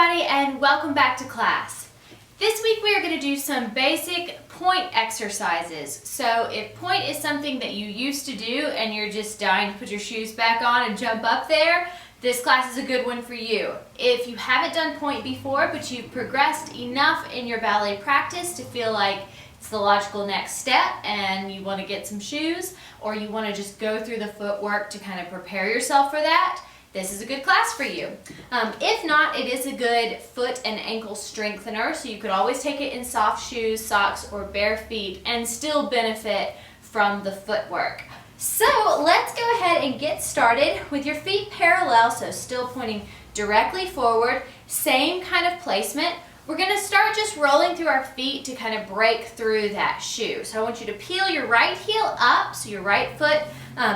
everybody, and welcome back to class. This week we are going to do some basic point exercises. So if point is something that you used to do and you're just dying to put your shoes back on and jump up there, this class is a good one for you. If you haven't done point before but you've progressed enough in your ballet practice to feel like it's the logical next step and you want to get some shoes, or you want to just go through the footwork to kind of prepare yourself for that, this is a good class for you. If not, it is a good foot and ankle strengthener, so you could always take it in soft shoes, socks, or bare feet and still benefit from the footwork. So let's go ahead and get started with your feet parallel, so still pointing directly forward, same kind of placement. We're going to start just rolling through our feet to kind of break through that shoe. So I want you to peel your right heel up, so your right foot,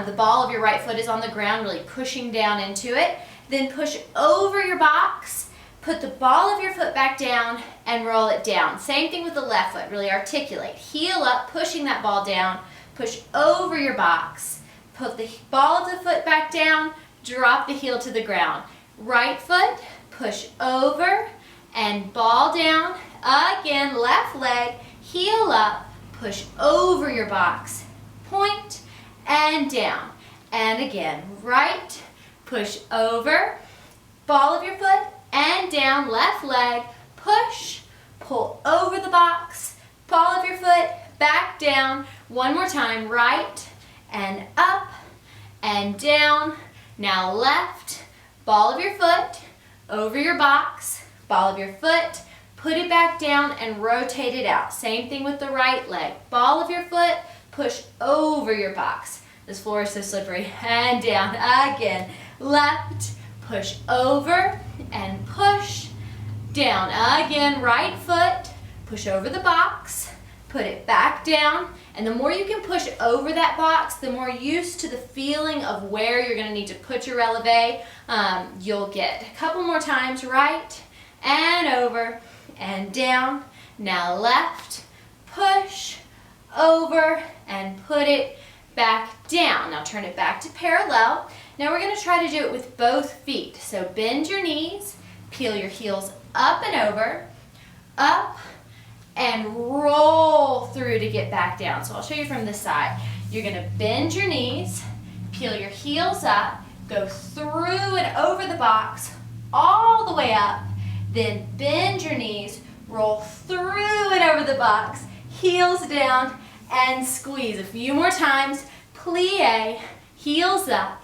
the ball of your right foot is on the ground, really pushing down into it. Then push over your box, put the ball of your foot back down and roll it down. Same thing with the left foot, really articulate. Heel up, pushing that ball down, push over your box, put the ball of the foot back down, drop the heel to the ground. Right foot, push over, and ball down. Again, left leg, heel up, push over your box, point, and down. And again, right, push over, ball of your foot, and down, left leg, push, pull over the box, ball of your foot, back down. One more time, right, and up, and down. Now left, ball of your foot, over your box, ball of your foot, put it back down and rotate it out. Same thing with the right leg. Ball of your foot, push over your box. This floor is so slippery. And down again. Left, push over and push down. Again, right foot, push over the box, put it back down. And the more you can push over that box, the more used to the feeling of where you're going to need to put your relevé you'll get. A couple more times, right, and over, and down. Now left, push, over, and put it back down. Now turn it back to parallel. Now we're going to try to do it with both feet. So bend your knees, peel your heels up and over, up, and roll through to get back down. So I'll show you from this side. You're going to bend your knees, peel your heels up, go through and over the box, all the way up, then bend your knees, roll through and over the box, heels down, and squeeze. A few more times. Plie, heels up,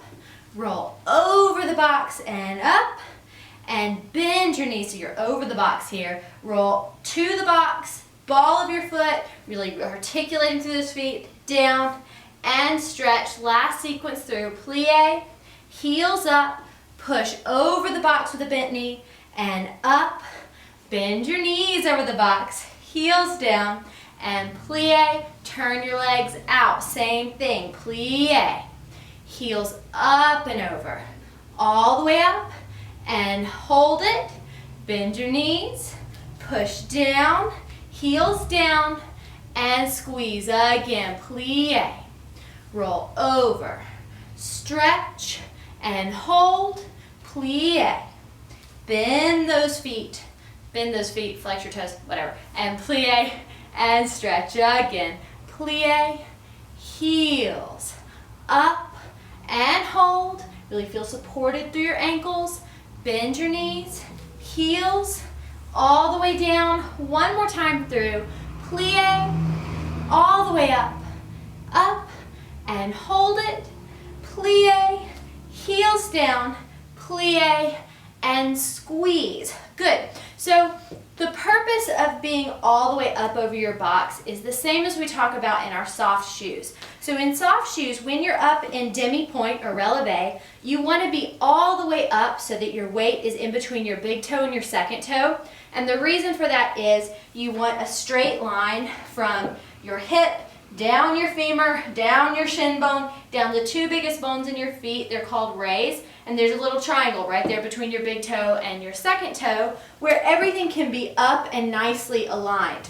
roll over the box and up, and bend your knees so you're over the box here. Roll to the box, ball of your foot, really articulating through those feet, down, and stretch. Last sequence through. Plie, heels up, push over the box with a bent knee, and up, bend your knees over the box, heels down, and plie, turn your legs out. Same thing, plie, heels up and over, all the way up, and hold it, bend your knees, push down, heels down, and squeeze. Again, plie, roll over, stretch, and hold, plie. Bend those feet, flex your toes, whatever, and plie and stretch again. Plie, heels, up and hold. Really feel supported through your ankles. Bend your knees, heels, all the way down. One more time through. Plie, all the way up, and hold it. Plie, heels down, plie, and squeeze. Good. So the purpose of being all the way up over your box is the same as we talk about in our soft shoes. So in soft shoes, when you're up in demi-pointe or relevé, you want to be all the way up so that your weight is in between your big toe and your second toe. And the reason for that is you want a straight line from your hip, down your femur, down your shin bone, down the two biggest bones in your feet. They're called rays. And there's a little triangle right there between your big toe and your second toe where everything can be up and nicely aligned.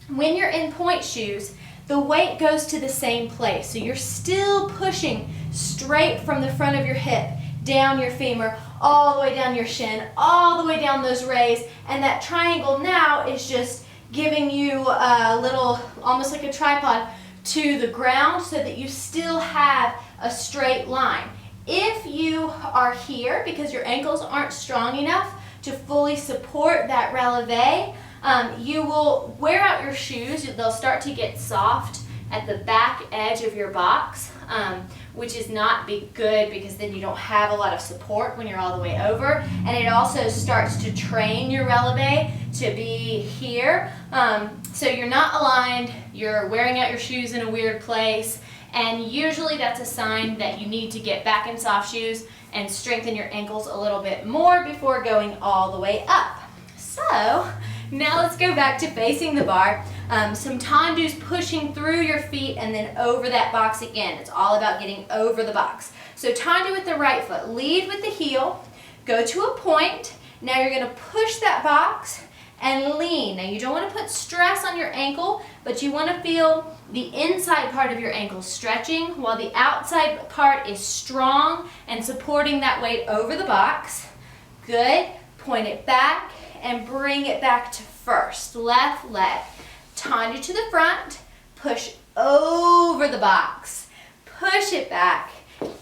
When you're in pointe shoes, the weight goes to the same place. So you're still pushing straight from the front of your hip down your femur, all the way down your shin, all the way down those rays, and that triangle now is just giving you a little, almost like a tripod, to the ground so that you still have a straight line. If you are here because your ankles aren't strong enough to fully support that relevé, you will wear out your shoes. They'll start to get soft at the back edge of your box, which is not good because then you don't have a lot of support when you're all the way over. And it also starts to train your relevé to be here. So you're not aligned, you're wearing out your shoes in a weird place, and usually that's a sign that you need to get back in soft shoes and strengthen your ankles a little bit more before going all the way up. So now let's go back to facing the bar. Some tendus pushing through your feet and then over that box again. It's all about getting over the box. So tendu with the right foot. Lead with the heel. Go to a point. Now you're going to push that box and lean. Now you don't want to put stress on your ankle, but you want to feel the inside part of your ankle stretching while the outside part is strong and supporting that weight over the box. Good. Point it back and bring it back to first. Left leg. Tendu to the front. Push over the box. Push it back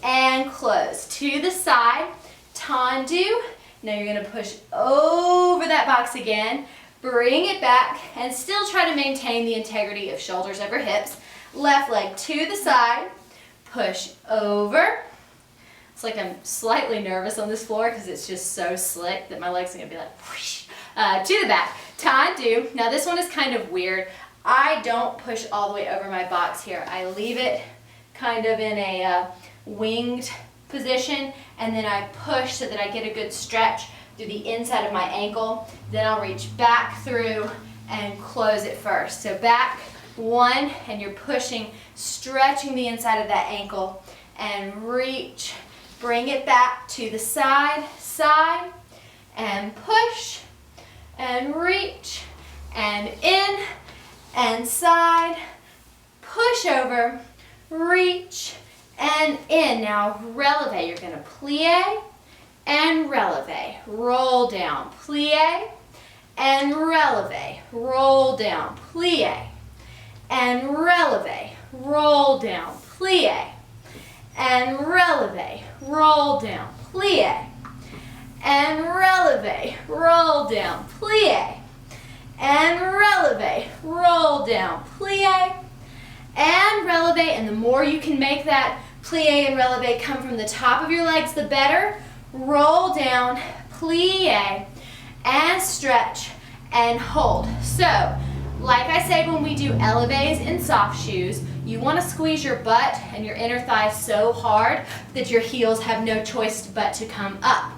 and close. To the side. Tendu. Now you're going to push over that box again, bring it back, and still try to maintain the integrity of shoulders over hips. Left leg to the side, push over. It's like I'm slightly nervous on this floor because it's just so slick that my legs are going to be like, whoosh. To the back. Tendu. Now this one is kind of weird. I don't push all the way over my box here. I leave it kind of in a winged position, and then I push so that I get a good stretch through the inside of my ankle. Then I'll reach back through and close it first. So back, one, and you're pushing, stretching the inside of that ankle, and reach, bring it back to the side, side, and push, and reach, and in, and side, push over, reach, and in. Now relevé, you're going to plie and relevé, roll down, plie and relevé, roll down, plie and relevé, roll down, plie and relevé, roll down, plie and relevé, roll down, plie and relevé, roll down, plie and relevé. And the more you can make that plie and relevé come from the top of your legs, the better. Roll down, plie, and stretch, and hold. So, like I said when we do elevés in soft shoes, you want to squeeze your butt and your inner thighs so hard that your heels have no choice but to come up.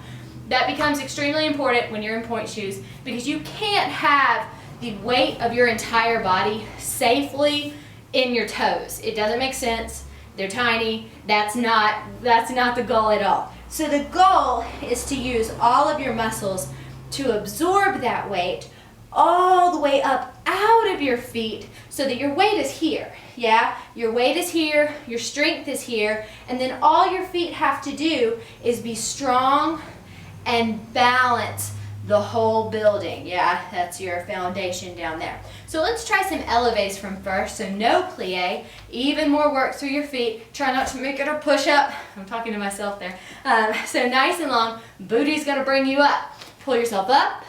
That becomes extremely important when you're in pointe shoes because you can't have the weight of your entire body safely in your toes. It doesn't make sense. They're tiny. That's not the goal at all. So the goal is to use all of your muscles to absorb that weight all the way up out of your feet so that your weight is here. Yeah, your weight is here, your strength is here, and then all your feet have to do is be strong and balance the whole building. Yeah, that's your foundation down there. So let's try some elevés from first. So no plie, even more work through your feet. Try not to make it a push-up. I'm talking to myself there. So nice and long. Booty's gonna bring you up. Pull yourself up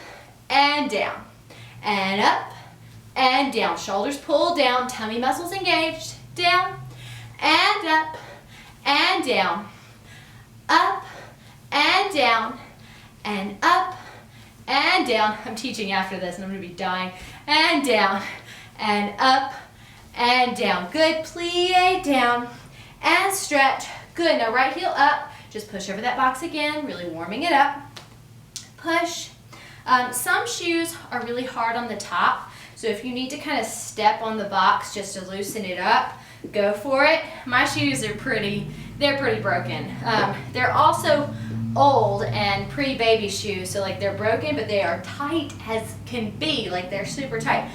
and down. And up and down. Shoulders pull down, tummy muscles engaged. Down and up and down. Up and down and up and down. I'm teaching after this and I'm going to be dying. And down and up and down. Good. Plie down and stretch. Good. Now right heel up. Just push over that box again, really warming it up. Push. Some shoes are really hard on the top, so if you need to kind of step on the box just to loosen it up, go for it. My shoes are they're pretty broken. They're also old and pre-baby shoes, so like they're broken, but they are tight as can be, like they're super tight.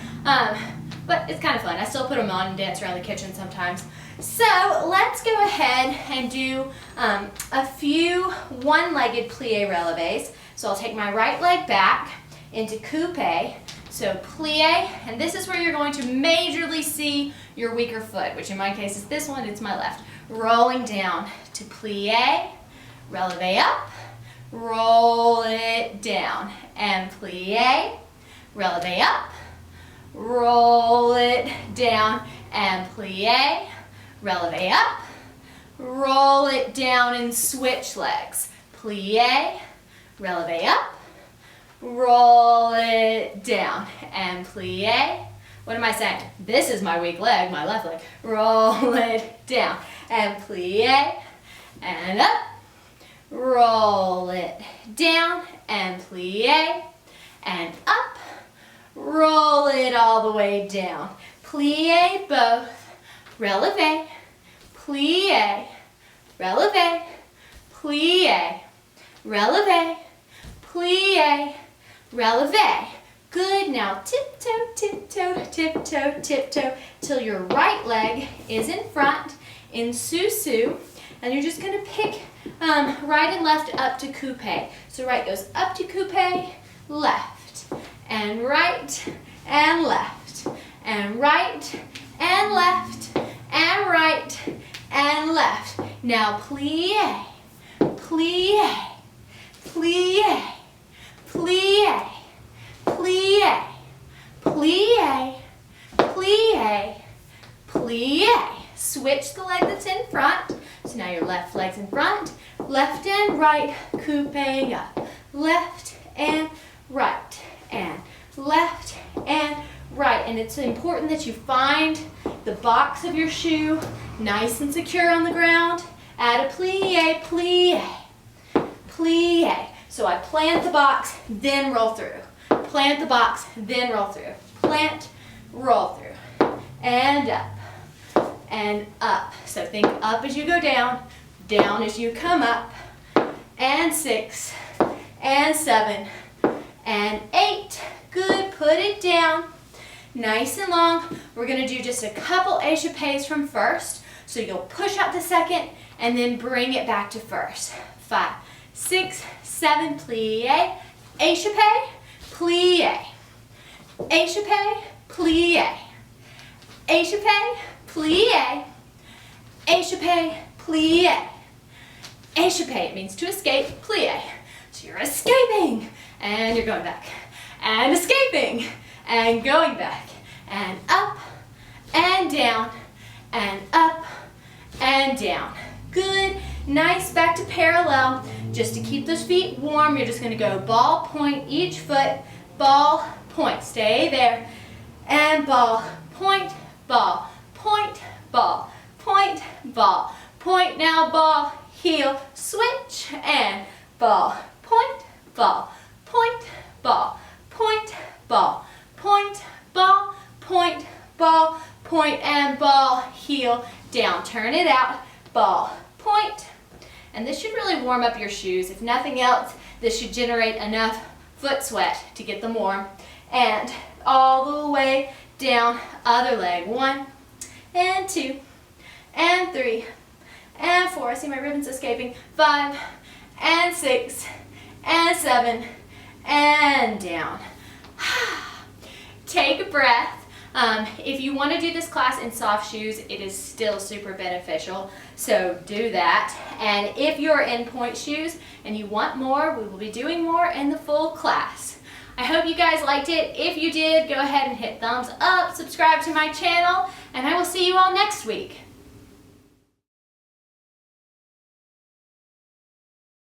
But it's kind of fun. I still put them on and dance around the kitchen sometimes. So let's go ahead and do a few one-legged plie relevés. So I'll take my right leg back into coupe. So plie, and this is where you're going to majorly see your weaker foot, which in my case is this one, it's my left. Rolling down to plie, relevé up, roll it down, and plie, relevé up, roll it down, and plie, relevé up, roll it down, and switch legs. Plie, relevé up, roll it down, and plie. What am I saying? This is my weak leg, my left leg. Roll it down, and plie, and up, roll it down, and plie, and up, roll it all the way down. Plie both, relevé, plie, relevé, plie, relevé, plie, relevé. Good, now tiptoe, tiptoe, tiptoe, tiptoe, till your right leg is in front in su-su, and you're just gonna pick right and left up to coupe. So right goes up to coupe, left, and right, and left, and right, and left, and right, and left. Now plie, plie, plie, plie, plie, plie, plie, plie. Switch the leg that's in front. So now your left leg's in front. Left and right, coupe up. Left and right, and left and right. And it's important that you find the box of your shoe nice and secure on the ground. Add a plie, plie, plie. So I plant the box, then roll through. Plant the box, then roll through. Plant, roll through. And up. And up. So think up as you go down as you come up, and 6, and 7, and 8. Good, put it down, nice and long. We're gonna do just a couple échappés from first. So you'll push up the second, and then bring it back to first. 5, 6, 7, plie, échappé, plie, échappé, plie, échappé, plie, échappé, plie, échappé. It means to escape, plie. So you're escaping, and you're going back, and escaping, and going back, and up, and down, and up, and down. Good, nice, back to parallel. Just to keep those feet warm, you're just gonna go ball, point, each foot, ball, point. Stay there, and ball, point, ball, point, ball, point, ball, point. Now ball, heel, switch, and ball, point, ball, point, ball, point, ball, point, ball, point, ball, point, and ball, heel, down. Turn it out, ball, point. And this should really warm up your shoes. If nothing else, this should generate enough foot sweat to get them warm. And all the way down, other leg. 1, and 2, and 3, and 4. I see my ribbons escaping. 5, and 6, and 7, and down. Take a breath. If you want to do this class in soft shoes, it is still super beneficial, so do that. And if you're in pointe shoes and you want more, we will be doing more in the full class. I hope you guys liked it. If you did, go ahead and hit thumbs up, subscribe to my channel, and I will see you all next week.